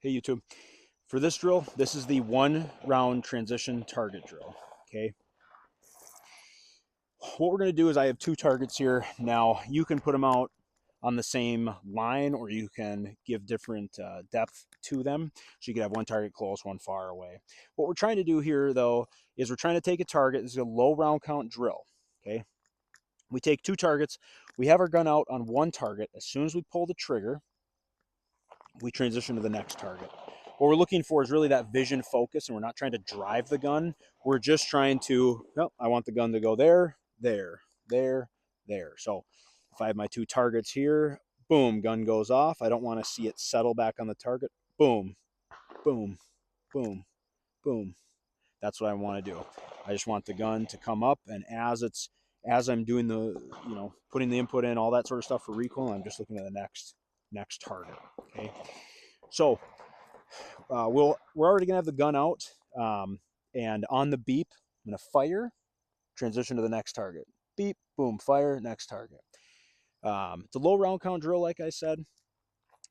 Hey YouTube. For this drill, this is the 1 round transition target drill. Okay. What we're going to do is I have 2 targets here. Now you can put them out on the same line, or you can give different depth to them. So you could have 1 target close, 1 far away. What we're trying to do here though is we're trying to take a target. This is a low round count drill. Okay. We take 2 targets. We have our gun out on 1 target. As soon as we pull the trigger, we transition to the next target. What we're looking for is really that vision focus, and we're not trying to drive the gun. We're just trying to, well, I want the gun to go there, there, there, there. So if I have my 2 targets here, boom, gun goes off. I don't want to see it settle back on the target. Boom, boom, boom, boom. That's what I want to do. I just want the gun to come up, and as I'm doing the, putting the input in, all that sort of stuff for recoil, I'm just looking at the next target. Okay. So we're already gonna have the gun out, and on the beep, I'm gonna fire, transition to the next target. Beep, boom, fire, next target. It's a low round count drill, like I said.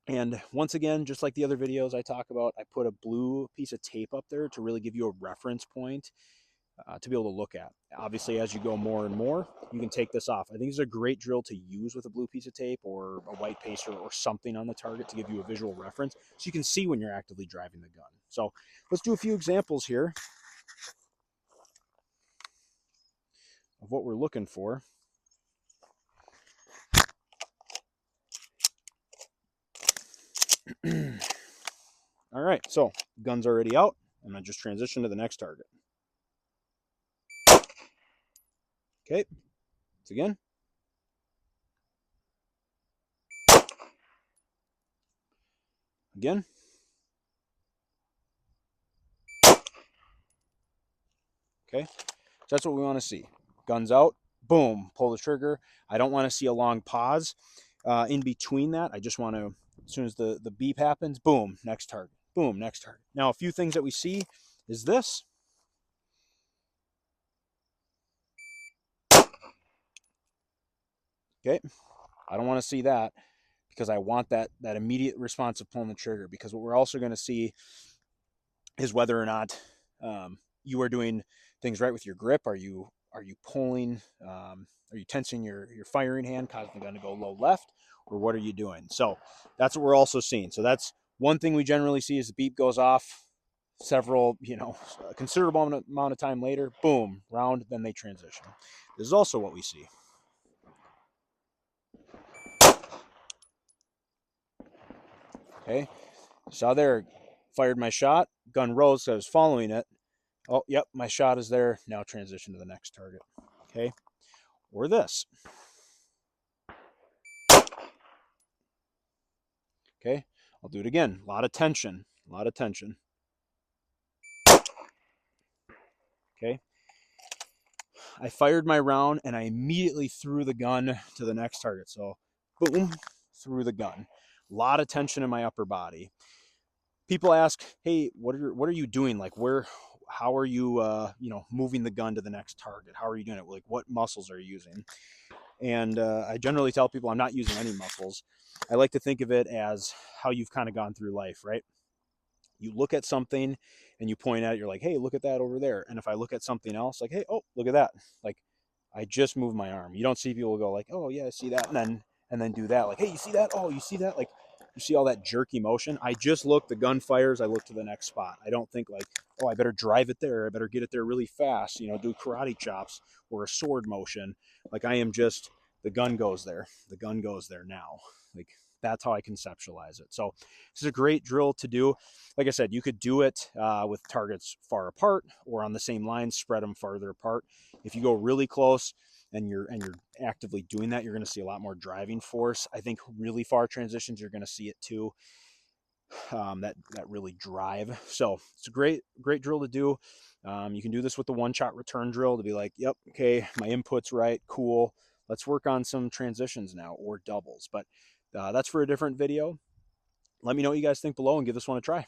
And once again, just like the other videos I talk about, I put a blue piece of tape up there to really give you a reference point to be able to look at. Obviously, as you go more and more, you can take this off. I think it's a great drill to use with a blue piece of tape or a white paster or something on the target to give you a visual reference so you can see when you're actively driving the gun. So let's do a few examples here of what we're looking for. All right, so gun's already out. I'm gonna just transition to the next target. Okay, once again. Again. Okay, so that's what we want to see. Guns out, boom, pull the trigger. I don't want to see a long pause in between that. I just want to, as soon as the beep happens, boom, next target, boom, next target. Now, a few things that we see is this. Okay, I don't want to see that because I want that immediate response of pulling the trigger, because what we're also going to see is whether or not you are doing things right with your grip. Are you pulling? Are you tensing your firing hand, causing the gun to go low left, or what are you doing? So that's what we're also seeing. So that's one thing we generally see is the beep goes off several, a considerable amount of time later, boom, round, then they transition. This is also what we see. Okay, saw there, fired my shot, gun rose, so I was following it. Oh, yep, my shot is there. Now transition to the next target. Okay, or this. Okay, I'll do it again. A lot of tension, a lot of tension. Okay, I fired my round and I immediately threw the gun to the next target. So, boom, threw the gun. A lot of tension in my upper body. People ask, "Hey, what are you doing? Like, how are you, moving the gun to the next target? How are you doing it? Like, what muscles are you using?" And I generally tell people I'm not using any muscles. I like to think of it as how you've kind of gone through life, right? You look at something and you point at it, you're like, hey, look at that over there. And if I look at something else, like, hey, oh, look at that. Like, I just moved my arm. You don't see people go like, oh yeah, I see that, and then do that. Like, hey, you see that? Oh, you see that? Like, you see all that jerky motion. I just look, the gun fires, I look to the next spot. I don't think like, oh, I better drive it there. I better get it there really fast, do karate chops or a sword motion. Like, I am just, the gun goes there. The gun goes there now. Like, that's how I conceptualize it. So this is a great drill to do. Like I said, you could do it with targets far apart or on the same line, spread them farther apart. If you go really close and you're actively doing that, you're going to see a lot more driving force. I think really far transitions, you're going to see it too. That really drive. So it's a great drill to do. You can do this with the 1-shot return drill to be like, yep, okay, my input's right, cool. Let's work on some transitions now, or doubles. But that's for a different video. Let me know what you guys think below and give this one a try.